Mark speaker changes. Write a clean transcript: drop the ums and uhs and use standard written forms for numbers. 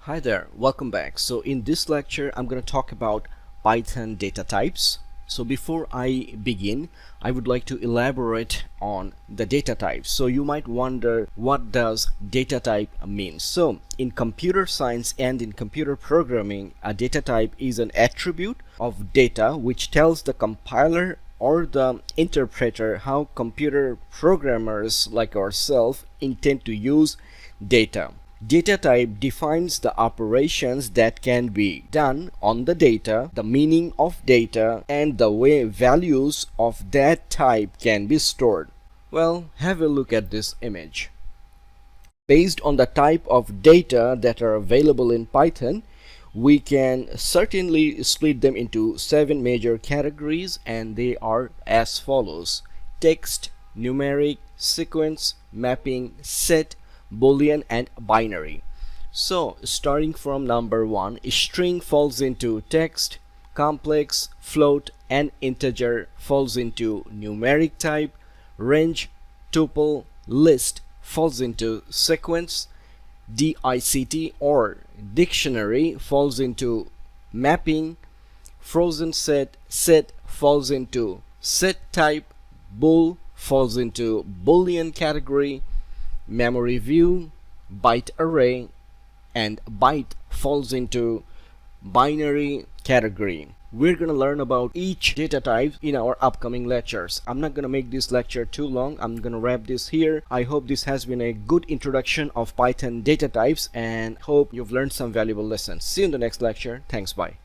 Speaker 1: Hi there, welcome back. So in this lecture I'm going to talk about Python data types. So before I begin, I would like to elaborate on the data types. So you might wonder, what does data type mean? So in computer science and in computer programming, a data type is an attribute of data which tells the compiler or the interpreter how computer programmers like ourselves intend to use data. Data type defines the operations that can be done on the data, the meaning of data, and the way values of that type can be stored. Well, have a look at this image. Based on the type of data that are available in Python, we can certainly split them into 7 major categories, and they are as follows: text, numeric, sequence, mapping, set, Boolean, and binary. So starting from number 1, string falls into text, complex, float, and integer falls into numeric type, range, tuple, list falls into sequence, DICT or dictionary falls into mapping, frozen set falls into set type, bool falls into Boolean category, memory view, byte array, and byte falls into binary category. We're gonna learn about each data type in our upcoming lectures. I'm not gonna make this lecture too long. I'm gonna wrap this here. I hope this has been a good introduction of Python data types and hope you've learned some valuable lessons. See you in the next lecture. Thanks, bye.